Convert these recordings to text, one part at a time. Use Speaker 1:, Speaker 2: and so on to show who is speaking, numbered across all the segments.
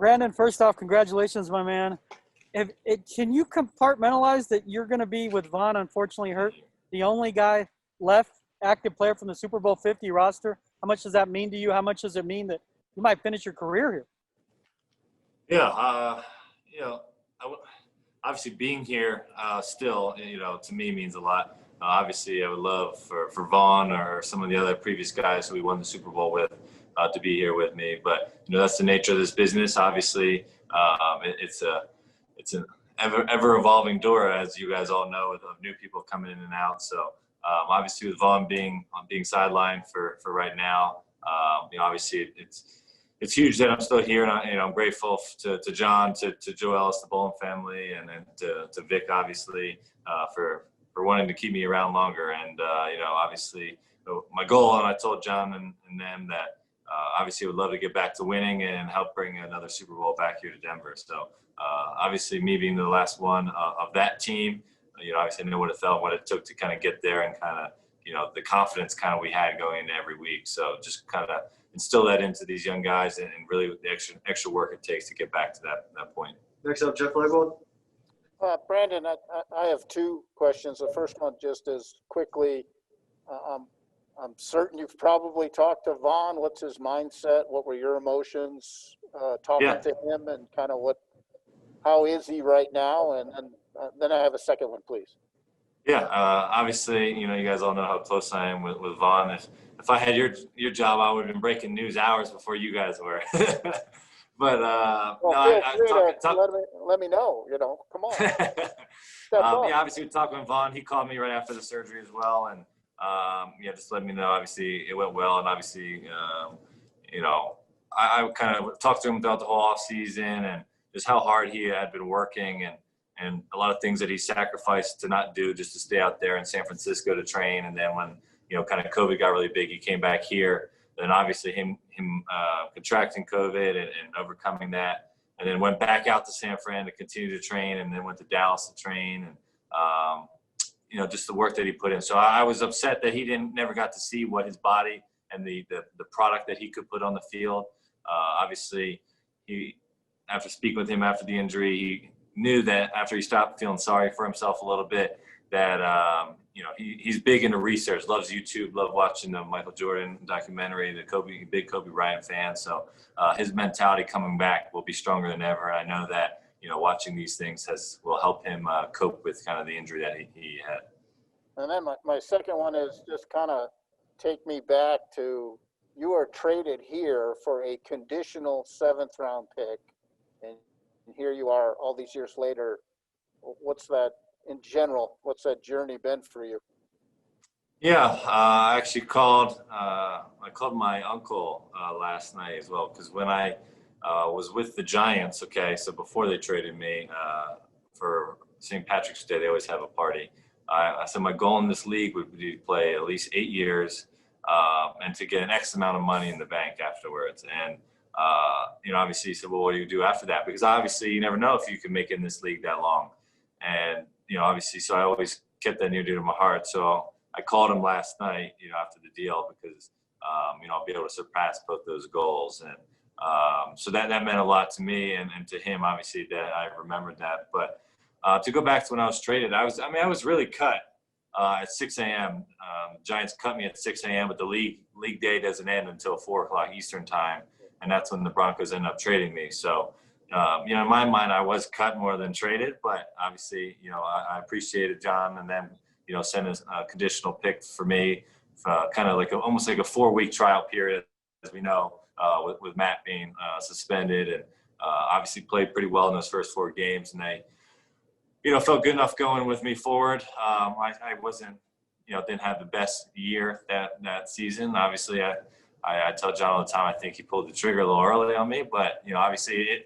Speaker 1: Brandon, first off, congratulations, my man. Can you compartmentalize that you're going to be with Vaughn, unfortunately hurt, the only guy left active player from the Super Bowl 50 roster? How much does that mean to you? How much does it mean that you might finish your career here?
Speaker 2: Yeah, obviously being here still, to me means a lot. Obviously, I would love for Vaughn or some of the other previous guys who we won the Super Bowl with to be here with me. But that's the nature of this business. Obviously, it's an ever evolving door, as you guys all know, of new people coming in and out. So obviously, with Vaughn being sidelined for right now, obviously it's huge that I'm still here, and I'm grateful to John, to Joe Ellis, the Bolin family, and then to Vic, obviously, for wanting to keep me around longer. And obviously, my goal, and I told John and them that obviously would love to get back to winning and help bring another Super Bowl back here to Denver. So obviously, me being the last one of that team, obviously I know what it felt, what it took to kind of get there, and kind of the confidence kind of we had going into every week. So just kind of instill that into these young guys, and really the extra work it takes to get back to that point.
Speaker 3: Next up, Jeff Legwold.
Speaker 4: Brandon, I have two questions. The first one just is quickly, I'm certain you've probably talked to Vaughn. What's his mindset? What were your emotions talking to him, and kind of how is he right now? And then I have a second one, please.
Speaker 2: Yeah, obviously, you guys all know how close I am with Vaughn. If I had your job, I would have been breaking news hours before you guys were. But
Speaker 4: let me know. Come on.
Speaker 2: Obviously we talked with Vaughn. He called me right after the surgery as well, and just let me know. Obviously, it went well, and obviously, I kind of talked to him throughout the whole off season, and just how hard he had been working, and a lot of things that he sacrificed to not do just to stay out there in San Francisco to train. And then when, kind of COVID got really big, he came back here. Then obviously him contracting COVID and overcoming that, and then went back out to San Fran to continue to train, and then went to Dallas to train, and just the work that he put in. So I was upset that he never got to see what his body and the product that he could put on the field. Obviously, after speaking with him after the injury, he knew that after he stopped feeling sorry for himself a little bit, that he's big into research, loves YouTube, loved watching the Michael Jordan documentary, big Kobe Bryant fan. So his mentality coming back will be stronger than ever. And I know that watching these things will help him cope with kind of the injury that he had.
Speaker 4: And then my second one is just kind of take me back to, you are traded here for a conditional 7th round pick, and here you are all these years later. What's that journey been for you?
Speaker 2: Yeah, I actually called my uncle last night as well, because when I was with the Giants, so before they traded me for St. Patrick's Day, they always have a party. I said my goal in this league would be to play at least 8 years and to get an X amount of money in the bank afterwards. And obviously he said, well, what do you do after that? Because obviously you never know if you can make it in this league that long. And, obviously, so I always kept that near to my heart. So I called him last night, after the deal, because, I'll be able to surpass both those goals. And so that meant a lot to me and to him, obviously, that I remembered that. But to go back to when I was traded, I was really cut at 6 a.m. Giants cut me at 6 a.m., but the league day doesn't end until 4 o'clock Eastern time. And that's when the Broncos end up trading me. So, in my mind, I was cut more than traded, but obviously, I appreciated John and then, sent a conditional pick for me, kind of like almost like a 4-week trial period, as we know, with Matt being suspended, and obviously played pretty well in those first 4 games. And they, felt good enough going with me forward. I wasn't, didn't have the best year that season. Obviously, I tell John all the time, I think he pulled the trigger a little early on me, but, obviously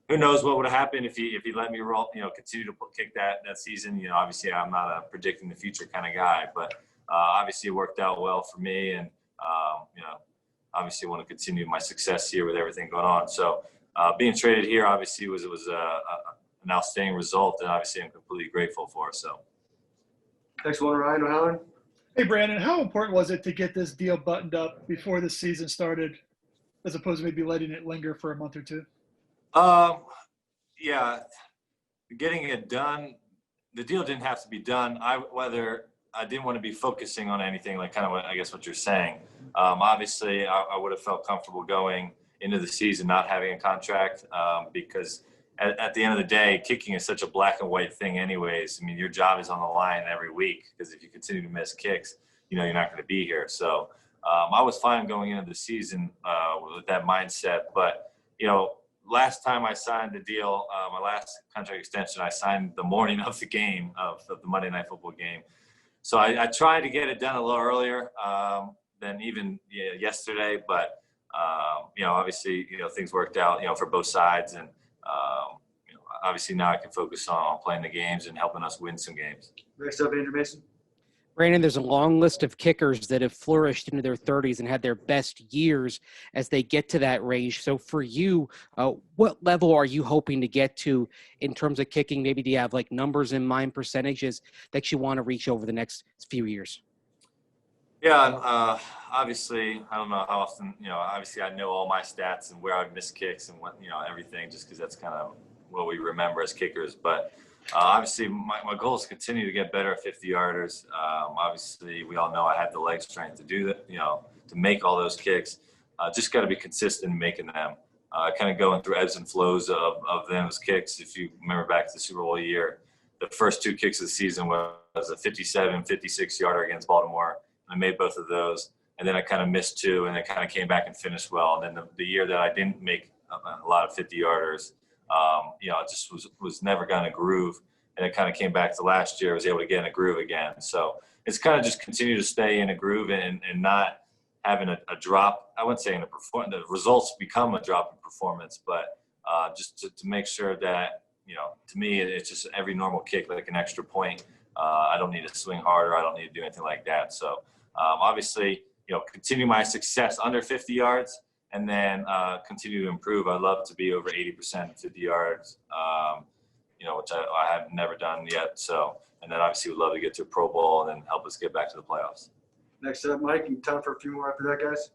Speaker 2: who knows what would have happened if he let me roll, continue to kick that season. Obviously I'm not a predicting the future kind of guy, but obviously it worked out well for me. And, obviously want to continue my success here with everything going on. So being traded here, obviously was an outstanding result, and obviously I'm completely grateful for. So.
Speaker 3: Next one, Ryan O'Halloran.
Speaker 5: Hey, Brandon, how important was it to get this deal buttoned up before the season started, as opposed to maybe letting it linger for a month or two?
Speaker 2: Yeah, getting it done. The deal didn't have to be done. Whether I didn't want to be focusing on anything, like kind of what I guess what you're saying. Obviously, I would have felt comfortable going into the season not having a contract because at the end of the day, kicking is such a black and white thing anyways. I mean, your job is on the line every week because if you continue to miss kicks, you're not going to be here. So I was fine going into the season with that mindset. But, last time I signed the deal, my last contract extension, I signed the morning of the game, of the Monday Night Football game. So I tried to get it done a little earlier than even yesterday. But, obviously, things worked out, for both sides. And, obviously now I can focus on playing the games and helping us win some games.
Speaker 3: Next up, Andrew Mason.
Speaker 6: Brandon, there's a long list of kickers that have flourished into their 30s and had their best years as they get to that range. So for you, what level are you hoping to get to in terms of kicking? Maybe do you have like numbers in mind, percentages that you want to reach over the next few years?
Speaker 2: Yeah, obviously, I don't know how often, obviously I know all my stats and where I've missed kicks and what, everything, just because that's kind of what we remember as kickers. But obviously, my goal is to continue to get better at 50-yarders. Obviously, we all know I have the leg strength to do that, to make all those kicks. Just got to be consistent in making them. Kind of going through ebbs and flows of those kicks. If you remember back to the Super Bowl year, the first two kicks of the season was a 57, 56-yarder against Baltimore. I made both of those, and then I kind of missed two, and then kind of came back and finished well. And then the year that I didn't make a lot of 50-yarders, it just was never going to groove. And it kind of came back to last year. I was able to get in a groove again. So it's kind of just continue to stay in a groove and not having a drop. I wouldn't say in a performance. The results become a drop in performance, but just to make sure that, to me, it's just every normal kick, like an extra point. I don't need to swing harder. I don't need to do anything like that. So obviously, continue my success under 50 yards and then continue to improve. I'd love to be over 80% 50 yards, which I have never done yet. So, and then obviously would love to get to a Pro Bowl and then help us get back to the playoffs.
Speaker 3: Next up, Mike, and time for a few more after that, guys.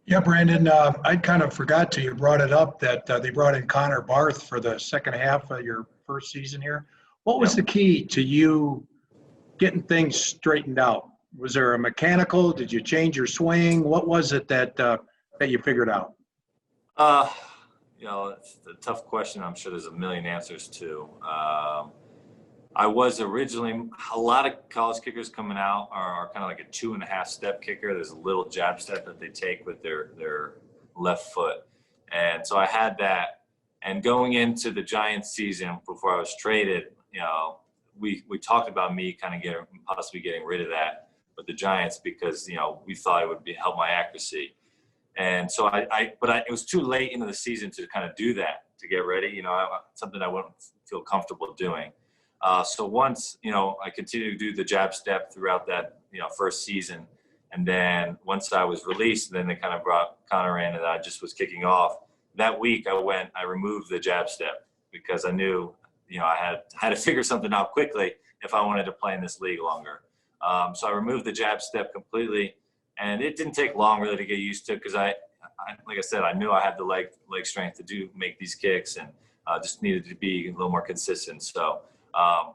Speaker 7: Yeah, Brandon, I kind of forgot you brought it up that they brought in Connor Barth for the second half of your first season here. What was the key to you getting things straightened out? Was there a mechanical? Did you change your swing? What was it that you figured out?
Speaker 2: It's a tough question. I'm sure there's a million answers to. I was originally, a lot of college kickers coming out are kind of like a 2.5 step kicker. There's a little jab step that they take with their left foot. And so I had that. And going into the Giants season before I was traded, we talked about me kind of possibly getting rid of that with the Giants because, we thought it would help my accuracy. And so it was too late into the season to kind of do that, to get ready, something I wouldn't feel comfortable doing. So once, I continued to do the jab step throughout that, first season. And then once I was released, then they kind of brought Connor in and I just was kicking off. That week I removed the jab step because I knew, I had to figure something out quickly if I wanted to play in this league longer. So I removed the jab step completely. And it didn't take long really to get used to because I like I said, I knew I had the leg strength to make these kicks and just needed to be a little more consistent. So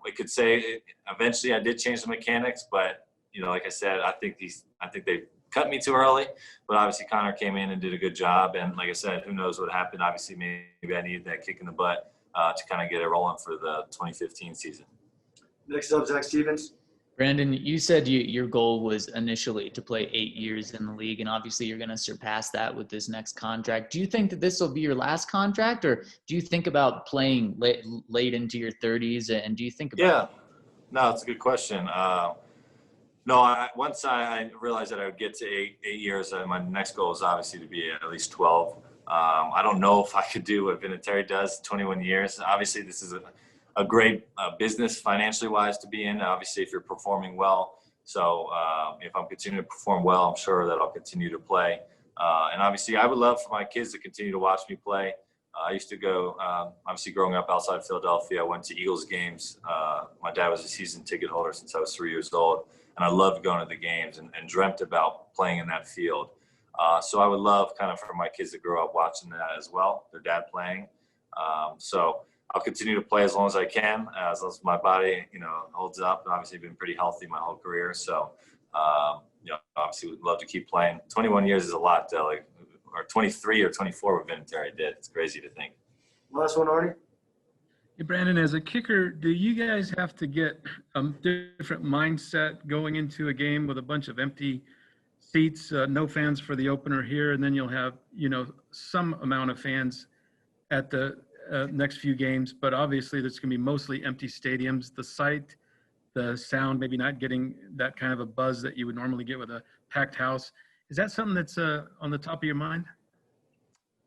Speaker 2: we could say eventually I did change the mechanics, but like I said, I think they cut me too early. But obviously Connor came in and did a good job. And like I said, who knows what happened? Obviously, maybe I needed that kick in the butt to kind of get it rolling for the 2015 season.
Speaker 3: Next up, Zach Stevens.
Speaker 8: Brandon, you said your goal was initially to play 8 years in the league, and obviously you're going to surpass that with this next contract. Do you think that this will be your last contract, or do you think about playing late into your 30s, and do you think about
Speaker 2: Yeah, no, it's a good question. Once I realized that I would get to eight years, my next goal is obviously to be at least 12. I don't know if I could do what Vinatieri does, 21 years. Obviously, this is a great business financially wise to be in, obviously if you're performing well. So if I'm continuing to perform well, I'm sure that I'll continue to play. And obviously I would love for my kids to continue to watch me play. I used to go, obviously growing up outside Philadelphia, I went to Eagles games. My dad was a season ticket holder since I was 3 years old. And I loved going to the games and dreamt about playing in that field. So I would love kind of for my kids to grow up watching that as well, their dad playing. So I'll continue to play as long as I can, as long as my body, holds up. And obviously, I've been pretty healthy my whole career. So, obviously, would love to keep playing. 21 years is a lot, though. Or 23 or 24 we've been Terry did. It's crazy to think.
Speaker 3: Last one, Arnie.
Speaker 9: Hey, Brandon, as a kicker, do you guys have to get a different mindset going into a game with a bunch of empty seats, no fans for the opener here, and then you'll have, some amount of fans at the next few games, but obviously there's going to be mostly empty stadiums. The sight, the sound, maybe not getting that kind of a buzz that you would normally get with a packed house. Is that something that's on the top of your mind?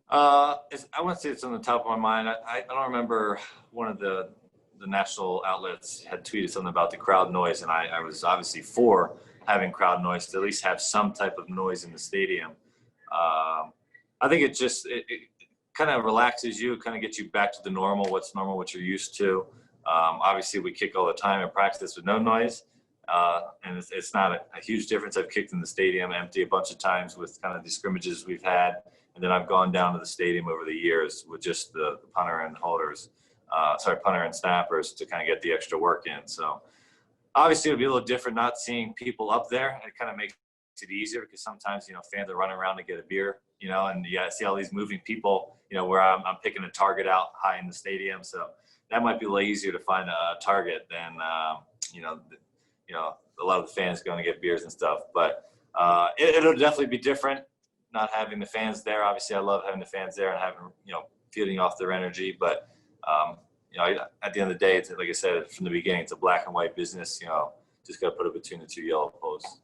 Speaker 2: I wouldn't say it's on the top of my mind. I don't remember one of the national outlets had tweeted something about the crowd noise, and I was obviously for having crowd noise to at least have some type of noise in the stadium. I think it kind of relaxes you, kind of gets you back to the normal, what's normal, what you're used to. Obviously, we kick all the time in practice with no noise, and it's not a huge difference. I've kicked in the stadium empty a bunch of times with kind of the scrimmages we've had, and then I've gone down to the stadium over the years with just the punter and holders, punter and snappers to kind of get the extra work in. So obviously, it'll be a little different not seeing people up there. It kind of makes it easier because sometimes, fans are running around to get a beer, and you see all these moving people, where I'm picking a target out high in the stadium. So that might be a little easier to find a target than, a lot of the fans going to get beers and stuff. But it'll definitely be different not having the fans there. Obviously, I love having the fans there and having, feeding off their energy. But, at the end of the day, it's, like I said from the beginning, it's a black and white business. Just got to put it between the two yellow posts.